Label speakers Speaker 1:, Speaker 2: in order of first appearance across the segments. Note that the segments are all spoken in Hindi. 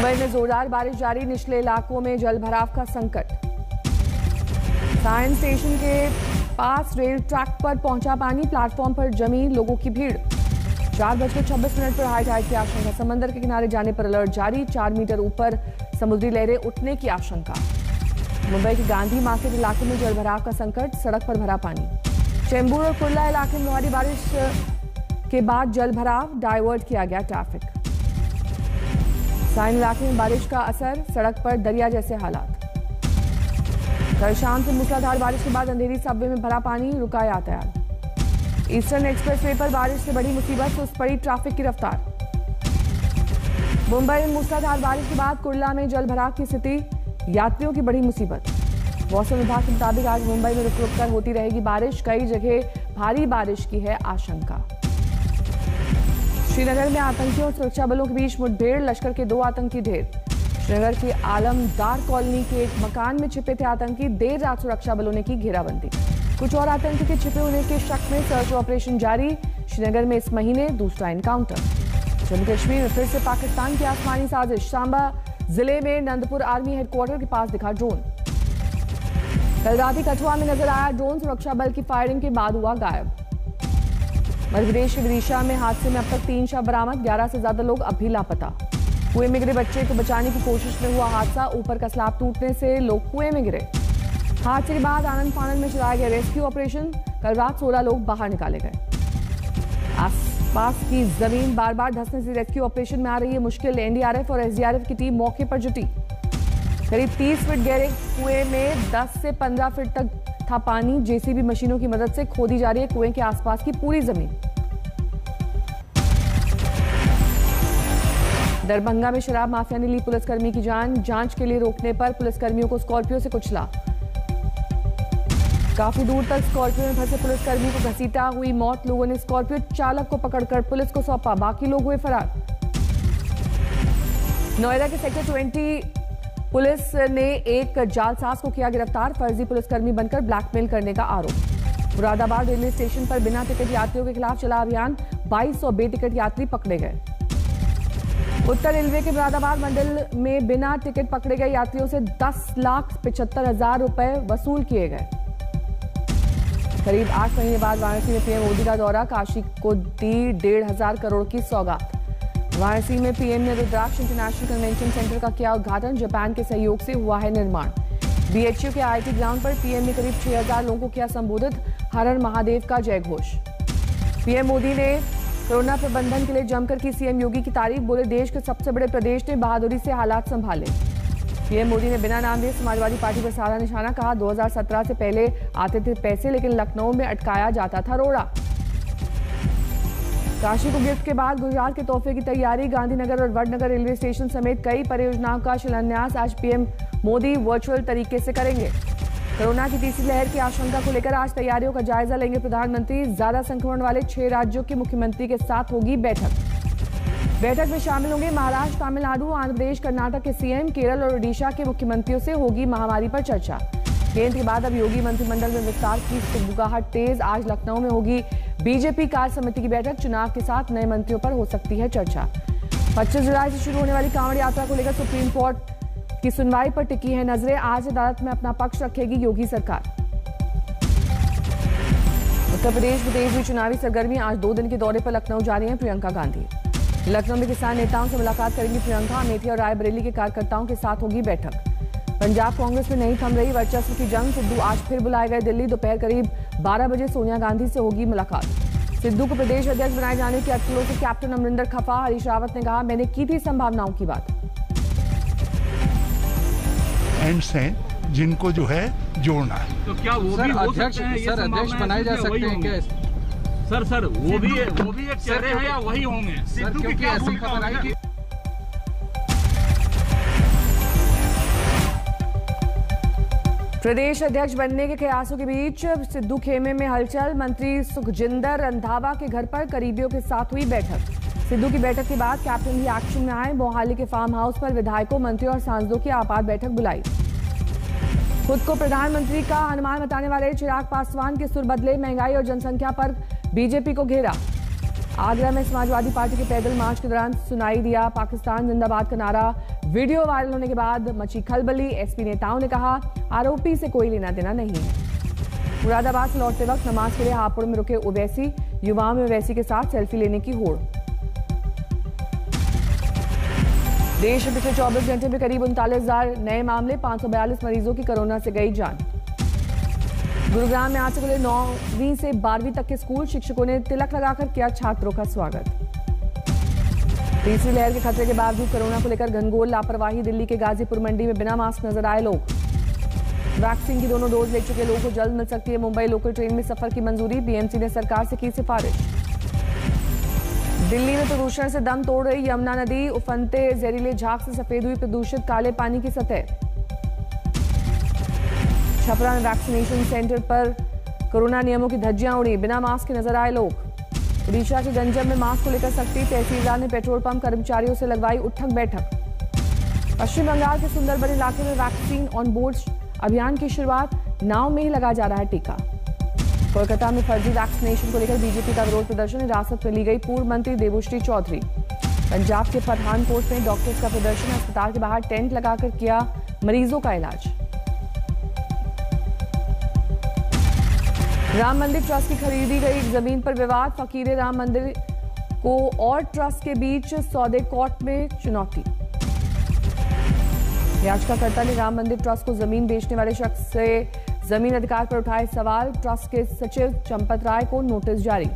Speaker 1: मुंबई में जोरदार बारिश जारी, निचले इलाकों में जलभराव का संकट। साइंस स्टेशन के पास रेल ट्रैक पर पहुंचा पानी, प्लेटफॉर्म पर जमी लोगों की भीड़। 4:26 पर हाई टाइड की आशंका, समंदर के किनारे जाने पर अलर्ट जारी, 4 मीटर ऊपर समुद्री लहरें उठने की आशंका। मुंबई के गांधी मार्केट इलाके में जलभराव का संकट, सड़क पर भरा पानी। चेंबूर और कुर्ला इलाके में भारी बारिश के बाद जलभराव, डाइवर्ट किया गया ट्रैफिक। साइन इलाके में बारिश का असर, सड़क पर दरिया जैसे हालात। कल शाम से मूसलाधार बारिश के बाद अंधेरी सबवे में भरा पानी, रुका यातायात। ईस्टर्न एक्सप्रेसवे पर बारिश से बड़ी मुसीबत, सुस्त पड़ी ट्रैफिक की रफ्तार। मुंबई में मूसलाधार बारिश के बाद कुर्ला में जलभराव की स्थिति, यात्रियों की बड़ी मुसीबत। मौसम विभाग के मुताबिक आज मुंबई में रुक रुक कर होती रहेगी बारिश, कई जगह भारी बारिश की है आशंका। श्रीनगर में आतंकियों और सुरक्षा बलों के बीच मुठभेड़, लश्कर के 2 आतंकी ढेर। श्रीनगर के आलमदार कॉलोनी के एक मकान में छिपे थे आतंकी, देर रात सुरक्षा बलों ने की घेराबंदी। कुछ और आतंकी के छिपे होने के शक में सर्च ऑपरेशन जारी। श्रीनगर में इस महीने दूसरा एनकाउंटर। जम्मू कश्मीर में फिर से पाकिस्तान की आसमानी साजिश, सांबा जिले में नंदपुर आर्मी हेडक्वार्टर के पास दिखा ड्रोन। कल रात ही कठुआ में नजर आया ड्रोन, सुरक्षा बल की फायरिंग के बाद हुआ गायब। मध्य प्रदेश के विदिशा में हादसे में अब तक 3 शव बरामद, 11 से ज्यादा लोग अब भी लापता। कुएं में गिरे बच्चे को बचाने की कोशिश में हुआ हादसा, ऊपर का स्लैब टूटने से लोग कुएं में गिरे। हादसे के बाद आनंद फानंद में चलाया गया रेस्क्यू ऑपरेशन, कल रात 16 लोग बाहर निकाले गए। आसपास की जमीन बार बार धंसने से रेस्क्यू ऑपरेशन में आ रही है मुश्किल, एनडीआरएफ और एसडीआरएफ की टीम मौके पर जुटी। करीब 30 फीट गहरे कुएं में 10 से 15 फीट तक था पानी, जेसीबी मशीनों की मदद से खोदी जा रही है कुएं के आसपास की पूरी जमीन। दरभंगा में शराब माफिया ने ली पुलिसकर्मी की जान, जांच के लिए रोकने पर पुलिसकर्मियों को स्कॉर्पियो से कुचला। काफी दूर तक स्कॉर्पियो में फंसे पुलिसकर्मी को घसीटा, हुई मौत। लोगों ने स्कॉर्पियो चालक को पकड़कर पुलिस को सौंपा, बाकी लोग हुए फरार। नोएडा के सेक्टर 20 पुलिस ने एक जालसाज को किया गिरफ्तार, फर्जी पुलिसकर्मी बनकर ब्लैकमेल करने का आरोप। मुरादाबाद रेलवे स्टेशन पर बिना टिकट यात्रियों के खिलाफ चला अभियान, 2200 बेटिकट यात्री पकड़े गए। उत्तर रेलवे के मुरादाबाद मंडल में बिना टिकट पकड़े गए यात्रियों से 10,75,000 रुपए वसूल किए गए। करीब 8 महीने बाद वाराणसी में पीएम मोदी का दौरा, काशी को दी 1,500 करोड़ की सौगात। वाराणसी में पीएम ने रुद्राक्ष इंटरनेशनल कन्वेंशन सेंटर का किया उद्घाटन, जापान के सहयोग से हुआ है निर्माण। बीएचयू के आईटी ग्राउंड पर पीएम ने करीब 6,000 लोगों को किया संबोधित, हर हर महादेव का जय घोष। पीएम मोदी ने कोरोना प्रबंधन के लिए जमकर की सीएम योगी की तारीफ, बोले देश के सबसे बड़े प्रदेश ने बहादुरी से हालात संभाले। पीएम मोदी ने बिना नाम दिए समाजवादी पार्टी पर साधा निशाना, कहा 2017 से पहले आते थे पैसे, लेकिन लखनऊ में अटकाया जाता था रोड़ा। काशी को गिफ्ट के बाद गुजरात के तोहफे की तैयारी, गांधीनगर और वडनगर रेलवे स्टेशन समेत कई परियोजनाओं का शिलान्यास आज पीएम मोदी वर्चुअल तरीके से करेंगे। कोरोना की तीसरी लहर की आशंका को लेकर आज तैयारियों का जायजा लेंगे प्रधानमंत्री। ज्यादा संक्रमण वाले 6 राज्यों के मुख्यमंत्री के साथ होगी बैठक। बैठक में शामिल होंगे महाराष्ट्र, तमिलनाडु, आंध्र प्रदेश, कर्नाटक के सीएम, केरल और ओडिशा के मुख्यमंत्रियों से होगी महामारी पर चर्चा। केंद्र के बाद अब योगी मंत्रिमंडल में विस्तार की सुगबुगाहट तेज, आज लखनऊ में होगी बीजेपी कार्य समिति की बैठक, चुनाव के साथ नए मंत्रियों पर हो सकती है चर्चा। 25 जुलाई से शुरू होने वाली कांवड़ यात्रा को लेकर सुप्रीम कोर्ट की सुनवाई पर टिकी है नजरें, आज अदालत में अपना पक्ष रखेगी योगी सरकार। उत्तर प्रदेश में तेज हुई चुनावी सरगर्मी, आज 2 दिन के दौरे पर लखनऊ जा रही हैं प्रियंका गांधी। लखनऊ में किसान नेताओं से मुलाकात करेंगी प्रियंका, अमेठी और रायबरेली के कार्यकर्ताओं के साथ होगी बैठक। पंजाब कांग्रेस में नहीं थम रही वर्चस्व की जंग, सिद्धू आज फिर बुलाए गए दिल्ली, दोपहर करीब 12 बजे सोनिया गांधी से होगी मुलाकात। सिद्धू को प्रदेश अध्यक्ष बनाए जाने की अटकलों से कैप्टन अमरिंदर खफा, हरीश रावत ने कहा मैंने की थी संभावनाओं की बात।
Speaker 2: एंड्स हैं जिनको जो है जोड़ना है।
Speaker 3: तो क्या वो भी हो सकते हैं, सर अध्यक्ष बनाए जा सकते हैं क्या? सर वो भी एक चेहरे हैं या वही होंगे? सिद्धू की क्या ऐसी खबर आई कि
Speaker 1: प्रदेश अध्यक्ष बनने के कयासों के बीच सिद्धू खेमे में हलचल, मंत्री सुखजिंदर रंधावा के घर पर करीबियों के साथ हुई बैठक। सिद्धू की बैठक के बाद कैप्टन भी एक्शन में आए, मोहाली के फार्म हाउस पर विधायकों, मंत्रियों और सांसदों की आपात बैठक बुलाई। खुद को प्रधानमंत्री का अनुमान बताने वाले चिराग पासवान के सुर बदले, महंगाई और जनसंख्या पर बीजेपी को घेरा। आगरा में समाजवादी पार्टी के पैदल मार्च के दौरान सुनाई दिया पाकिस्तान जिंदाबाद का नारा। वीडियो वायरल होने के बाद मची खलबली। एसपी नेताओं ने कहा आरोपी से कोई लेना देना नहीं है। मुरादाबाद से लौटते वक्त नमाज के लिए हापुड़ में रुके ओवैसी, युवाओं में ओवैसी के साथ सेल्फी लेने की होड़। देश में पिछले 24 घंटे में करीब 39,000 नए मामले, 542 मरीजों की कोरोना से गई जान। गुरुग्राम में आज से खुले 9वीं से 12वीं तक के स्कूल, शिक्षकों ने तिलक लगाकर किया छात्रों का स्वागत। तीसरी लहर के खतरे के बावजूद कोरोना को लेकर घनघोर लापरवाही। दिल्ली के गाजीपुर मंडी में बिना मास्क नजर आए लोग। वैक्सीन की दोनों डोज ले चुके लोगों को जल्द मिल सकती है मुंबई लोकल ट्रेन में सफर की मंजूरी। बीएमसी ने सरकार से की सिफारिश। दिल्ली में प्रदूषण से दम तोड़ रही यमुना नदी। उफनते जहरीले झाग से सफेद हुई प्रदूषित काले पानी की सतह। छपरा में वैक्सीनेशन सेंटर पर कोरोना नियमों की धज्जियां उड़ी। बिना मास्क के नजर आए लोग। ओडिशा के गंजम में मास्क को लेकर सख्ती। तहसीलदार ने पेट्रोल पंप कर्मचारियों से लगवाई उठक बैठक। पश्चिम बंगाल के सुंदरबन इलाके में वैक्सीन ऑन बोर्ड अभियान की शुरुआत। नाव में ही लगा जा रहा है टीका। कोलकाता में फर्जी वैक्सीनेशन को लेकर बीजेपी का विरोध प्रदर्शन। हिरासत में ली गई पूर्व मंत्री देबुश्री चौधरी। पंजाब के पठानकोट में डॉक्टर्स का प्रदर्शन। अस्पताल के बाहर टेंट लगाकर किया मरीजों का इलाज। राम मंदिर ट्रस्ट की खरीदी गई जमीन पर विवाद। फकीरे राम मंदिर को और ट्रस्ट के बीच सौदे कोर्ट में चुनौती। याचिकाकर्ता ने राम मंदिर ट्रस्ट को जमीन बेचने वाले शख्स से जमीन अधिकार पर उठाए सवाल। ट्रस्ट के सचिव चंपत राय को नोटिस जारी।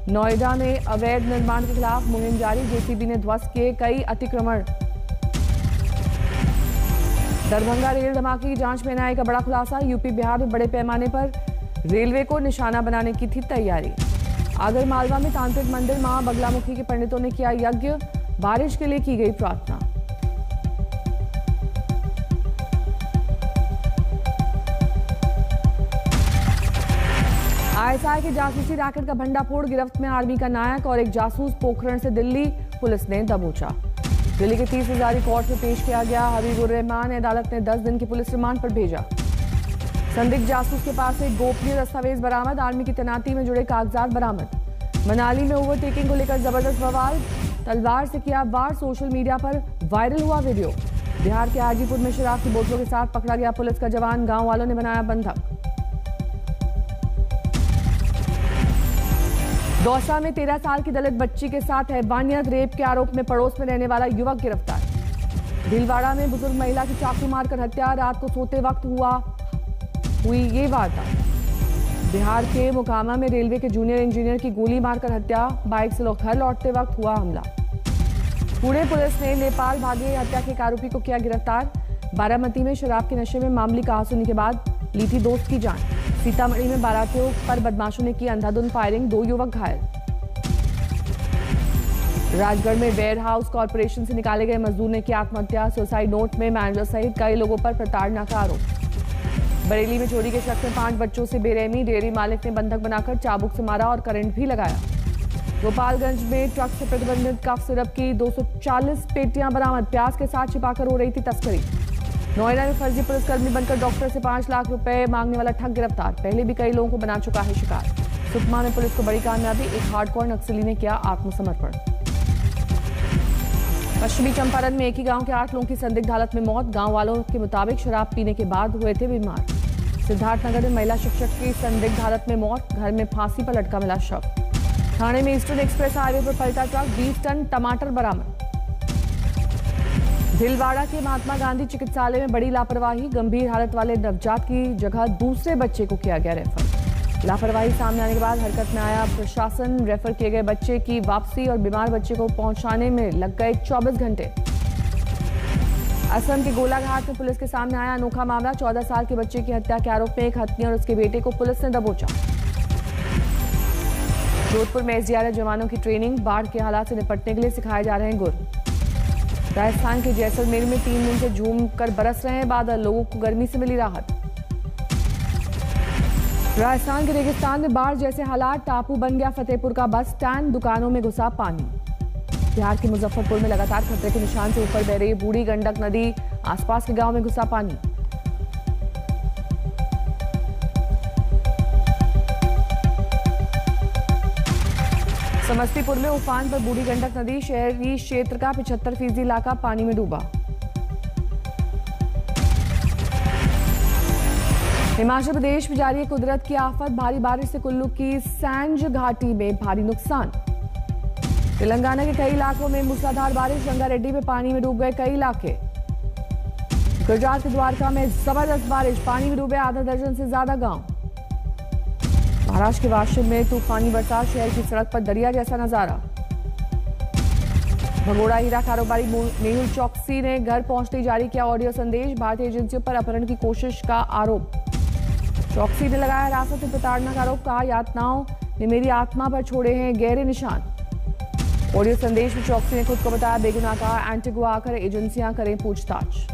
Speaker 1: नोएडा में अवैध निर्माण के खिलाफ मुहिम जारी। जेसीबी ने ध्वस्त किए कई अतिक्रमण। दरभंगा रेल धमाके की जांच में एनआईए का बड़ा खुलासा। यूपी बिहार में बड़े पैमाने पर रेलवे को निशाना बनाने की थी तैयारी। आगर मालवा में तांत्रिक मंदिर मां बगलामुखी के पंडितों ने किया यज्ञ। बारिश के लिए की गई प्रार्थना। आईएसआई के जासूसी रैकेट का भंडाफोड़। गिरफ्त में आर्मी का नायक और एक जासूस। पोखरण से दिल्ली पुलिस ने दबोचा। दिल्ली के 30 हजारी कोर्ट में पेश किया गया। हबीबुर रहमान अदालत ने 10 दिन की पुलिस रिमांड पर भेजा। संदिग्ध जासूस के पास एक गोपनीय दस्तावेज बरामद। आर्मी की तैनाती में जुड़े कागजात बरामद। मनाली में ओवरटेकिंग को लेकर जबरदस्त बवाल। तलवार से किया वार। सोशल मीडिया पर वायरल हुआ वीडियो। बिहार के हाजीपुर में शराब की बोतलों के साथ पकड़ा गया पुलिस का जवान। गांव वालों ने बनाया बंधक। दौसा में 13 साल की दलित बच्ची के साथ हैवानियत। रेप के आरोप में पड़ोस में रहने वाला युवक गिरफ्तार। भीलवाड़ा में बुजुर्ग महिला की चाकू मारकर हत्या। रात को सोते वक्त हुई ये वारदात। बिहार के मोकामा में रेलवे के जूनियर इंजीनियर की गोली मारकर हत्या। बाइक से घर लौटते वक्त हुआ हमला। पुणे पुलिस ने नेपाल भागे हत्या के एक आरोपी को किया गिरफ्तार। बारामती में शराब के नशे में मामूली कहासुनी के बाद ली थी दोस्त की जान। सीतामढ़ी में बारातियों पर बदमाशों ने की अंधाधुंध फायरिंग। 2 युवक घायल। राजगढ़ में वेयर हाउस कॉर्पोरेशन से निकाले गए मजदूर ने की आत्महत्या। सुसाइड नोट में मैनेजर सहित कई लोगों पर प्रताड़ना का आरोप। बरेली में चोरी के शक में 5 बच्चों से बेरहमी। डेयरी मालिक ने बंधक बनाकर चाबुक से मारा और करंट भी लगाया। गोपालगंज में ट्रक से प्रतिबंधित कफ सिरप की 240 पेटियां बरामद। प्याज के साथ छिपाकर हो रही थी तस्करी। नोएडा में फर्जी पुलिसकर्मी बनकर डॉक्टर से 5 लाख रुपए मांगने वाला ठग गिरफ्तार। पहले भी कई लोगों को बना चुका है शिकार। सुकमा में पुलिस को बड़ी कामयाबी। एक हार्डकोर नक्सली ने किया आत्मसमर्पण। पश्चिमी चंपारण में एक ही गांव के 8 लोगों की संदिग्ध हालत में मौत। गांव वालों के मुताबिक शराब पीने के बाद हुए थे बीमार। सिद्धार्थनगर में महिला शिक्षक की संदिग्ध हालत में मौत। घर में फांसी पर लटका मिला शव। थाने में ईस्टर्न एक्सप्रेस हाईवे पर पलटा ट्रक। 20 टन टमाटर बरामद। भीलवाड़ा के महात्मा गांधी चिकित्सालय में बड़ी लापरवाही। गंभीर हालत वाले नवजात की जगह दूसरे बच्चे को किया गया रेफर। लापरवाही सामने आने के बाद हरकत में आया प्रशासन। रेफर किए गए बच्चे की वापसी और बीमार बच्चे को पहुंचाने में लग गए 24 घंटे। असम के गोलाघाट में पुलिस के सामने आया अनोखा मामला। 14 साल के बच्चे की हत्या के आरोप में एक हत्नी और उसके बेटे को पुलिस ने दबोचा। जोधपुर में एसडीआरएफ जवानों की ट्रेनिंग। बाढ़ के हालात से निपटने के लिए सिखाए जा रहे हैं गुर। राजस्थान के जैसलमेर में 3 दिन से झूम कर बरस रहे हैं बादल। लोगों को गर्मी से मिली राहत। राजस्थान के रेगिस्तान में बाढ़ जैसे हालात। टापू बन गया फतेहपुर का बस स्टैंड। दुकानों में घुसा पानी। बिहार के मुजफ्फरपुर में लगातार खतरे के निशान से ऊपर बह रही बूढ़ी गंडक नदी। आसपास के गांव में घुसा पानी। समस्तीपुर में उफान पर बूढ़ी गंडक नदी, शहरी क्षेत्र का 75% इलाका पानी में डूबा। हिमाचल प्रदेश में जारी है कुदरत की आफत, भारी बारिश से कुल्लू की सैंज घाटी में भारी नुकसान। तेलंगाना के कई इलाकों में मूसलाधार बारिश, रंगारेड्डी में पानी में डूब गए कई इलाके। गुजरात के द्वारका में जबरदस्त बारिश, पानी में डूबे आधा दर्जन से ज्यादा गांव। महाराष्ट्र के वाशिम में तूफानी बरसात, शहर की सड़क पर दरिया जैसा नजारा। भगोड़ा हीरा कारोबारी मेहुल चौकसी ने घर पहुंचते ही जारी किया ऑडियो संदेश, भारतीय एजेंसियों पर अपहरण की कोशिश का आरोप। चौकसी ने लगाया हिरासत में प्रताड़ना का आरोप, कहा यातनाओं ने मेरी आत्मा पर छोड़े हैं गहरे निशान। ऑडियो संदेश में चौकसी ने खुद को बताया बेगुनाह, कहा एंटीगुआ आकर एजेंसियां करें पूछताछ।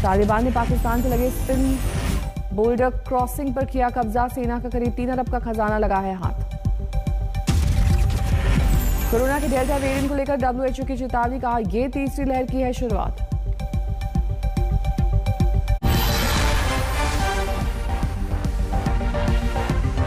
Speaker 1: तालिबान ने पाकिस्तान से लगे स्पिन बोर्डर क्रॉसिंग पर किया कब्जा, सेना का करीब 3 अरब का खजाना लगा है हाथ। कोरोना के डेल्टा वेरिएंट को लेकर WHO की चेतावनी, कहा यह तीसरी लहर की है शुरुआत।